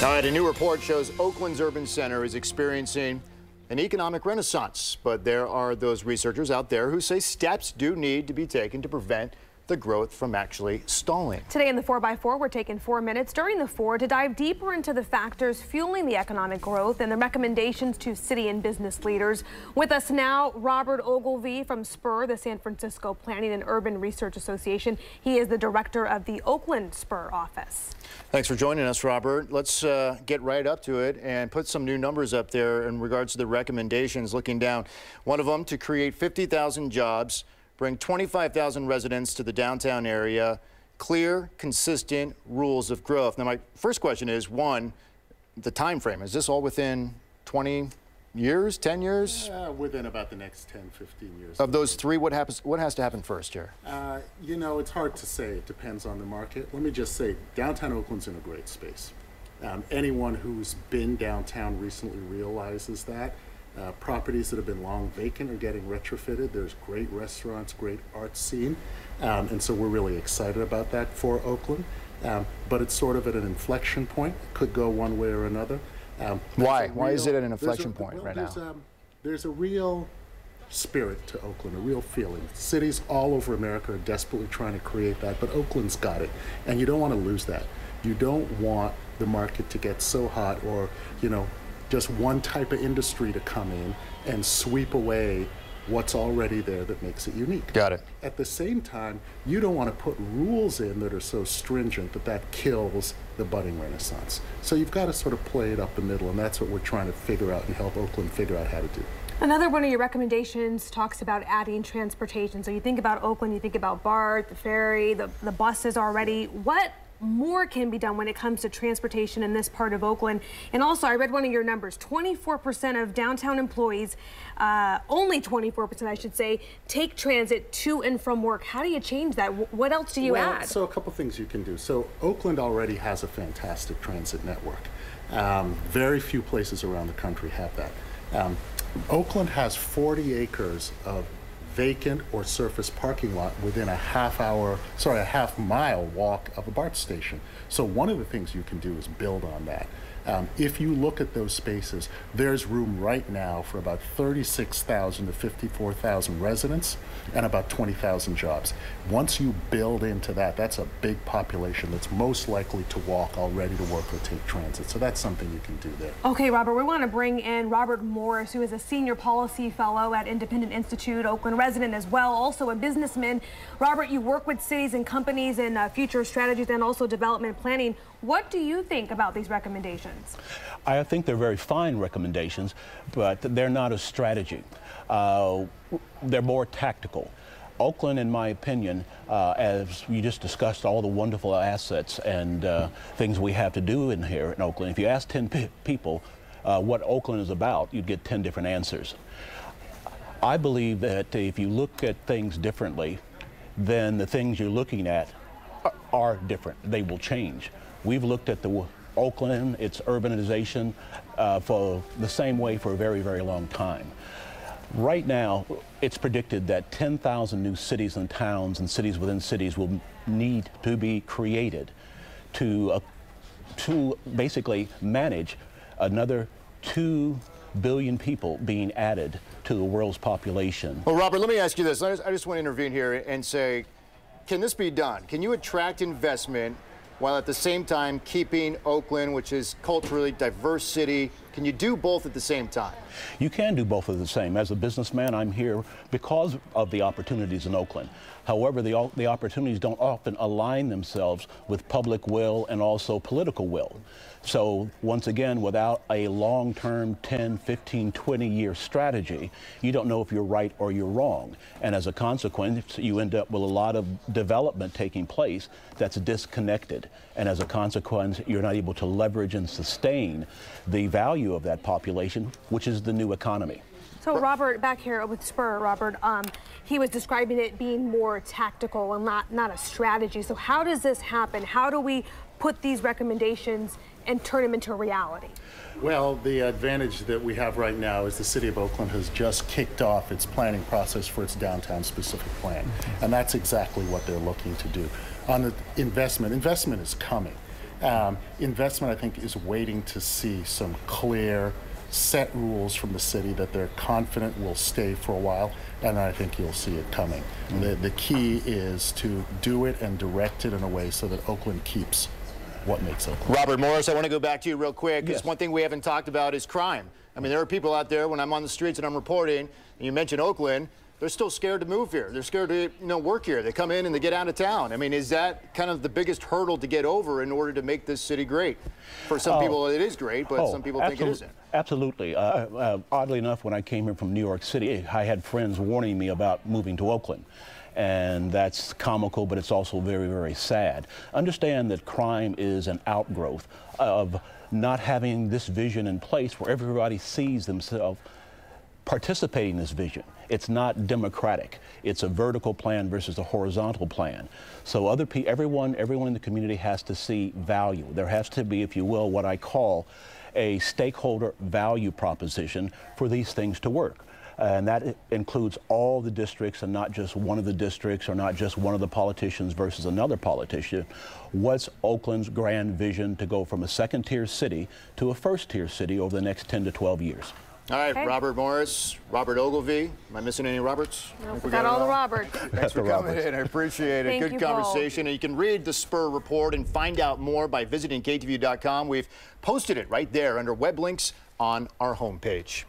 All right, a new report shows Oakland's urban center is experiencing an economic renaissance, but there are those researchers out there who say steps do need to be taken to prevent the growth from actually stalling. Today in the 4x4, we're taking 4 minutes during the 4 to dive deeper into the factors fueling the economic growth and the recommendations to city and business leaders. With us now, Robert Ogilvie from SPUR, the San Francisco Planning and Urban Research Association. He is the director of the Oakland SPUR office. Thanks for joining us, Robert. Let's get right up to it and put some new numbers up there in regards to the recommendations. Looking down, one of them to create 50,000 jobs, bring 25,000 residents to the downtown area, clear, consistent rules of growth. Now, my first question is, one, the time frame. Is this all within 20 years, 10 years? Within about the next 10, 15 years. Of those three, what has to happen first here? You know, it's hard to say. It depends on the market. Let me just say, downtown Oakland's in a great space. Anyone who's been downtown recently realizes that. Properties that have been long vacant are getting retrofitted. There's great restaurants, great art scene, and so we're really excited about that for Oakland. But it's sort of at an inflection point. It could go one way or another. Why? Why is it at an inflection point right now? There's a real spirit to Oakland, a real feeling. Cities all over America are desperately trying to create that, but Oakland's got it, and you don't want to lose that. You don't want the market to get so hot, or, you know, just one type of industry to come in and sweep away what's already there that makes it unique. Got it. At the same time, you don't want to put rules in that are so stringent that that kills the budding renaissance. So you've got to sort of play it up the middle, and that's what we're trying to figure out and help Oakland figure out how to do. Another one of your recommendations talks about adding transportation. So you think about Oakland, you think about BART, the ferry, the buses already. What more can be done when it comes to transportation in this part of Oakland? And also, I read one of your numbers, 24% of downtown employees, only 24% I should say, take transit to and from work. How do you change that? What else do you add? So a couple things you can do. So Oakland already has a fantastic transit network. Very few places around the country have that. Oakland has 40 acres of vacant or surface parking lot within a half mile walk of a BART station. So one of the things you can do is build on that. If you look at those spaces, there's room right now for about 36,000 to 54,000 residents and about 20,000 jobs. Once you build into that, that's a big population that's most likely to walk already to work or take transit. So that's something you can do there. Okay, Robert, we want to bring in Robert Morris, who is a senior policy fellow at Independent Institute, Oakland resident as well, also a businessman. Robert, you work with cities and companies in future strategies and also development planning. What do you think about these recommendations? I think they're very fine recommendations, but they're not a strategy. They're more tactical. Oakland, in my opinion, as you just discussed, all the wonderful assets and things we have to do in here in Oakland. If you ask 10 people what Oakland is about, you'd get 10 different answers. I believe that if you look at things differently, then the things you're looking at are different. They will change. We've looked at the Oakland, its urbanization, for the same way for a very, very long time. Right now, it's predicted that 10,000 new cities and towns and cities within cities will need to be created to basically manage another 2 billion people being added to the world's population. Well, Robert, let me ask you this. I just want to intervene here and say, can this be done? Can you attract investment while at the same time keeping Oakland, which is culturally diverse city? Can you do both at the same time? You can do both at the same. As a businessman, I'm here because of the opportunities in Oakland. However, the opportunities don't often align themselves with public will and also political will. So once again, without a long-term 10, 15, 20-year strategy, you don't know if you're right or you're wrong. And as a consequence, you end up with a lot of development taking place that's disconnected. And as a consequence, you're not able to leverage and sustain the value of that population, which is the new economy. So Robert, back here with SPUR, Robert, he was describing it being more tactical and not a strategy. So how does this happen? How do we put these recommendations and turn them into reality? Well, the advantage that we have right now is the City of Oakland has just kicked off its planning process for its downtown specific plan. And that's exactly what they're looking to do. On the investment is coming. Investment, I think, is waiting to see some clear set rules from the city that they're confident will stay for a while, and I think you'll see it coming. The key is to do it and direct it in a way so that Oakland keeps what makes Oakland. Robert Morris, I want to go back to you real quick, because Yes. one thing we haven't talked about is crime. I mean, there are people out there, when I'm on the streets and I'm reporting, and you mentioned Oakland, they're still scared to move here. They're scared to, work here. They come in and they get out of town. I mean, is that kind of the biggest hurdle to get over in order to make this city great? For some people, it is great, but some people think it isn't. Absolutely. Oddly enough, when I came here from New York City, I had friends warning me about moving to Oakland. And that's comical, but it's also very, very sad. Understand that crime is an outgrowth of not having this vision in place where everybody sees themselves participating in this vision. It's not democratic. It's a vertical plan versus a horizontal plan. So everyone in the community has to see value. There has to be, if you will, what I call a stakeholder value proposition for these things to work. And that includes all the districts and not just one of the districts or not just one of the politicians versus another politician. What's Oakland's grand vision to go from a second-tier city to a first-tier city over the next 10 to 12 years? All right, Okay. Robert Morris, Robert Ogilvie. Am I missing any Roberts? No, we got all the Roberts. Thanks for coming in. I appreciate it. Thank Good you conversation. And you can read the SPUR report and find out more by visiting KTVU.com. We've posted it right there under web links on our homepage.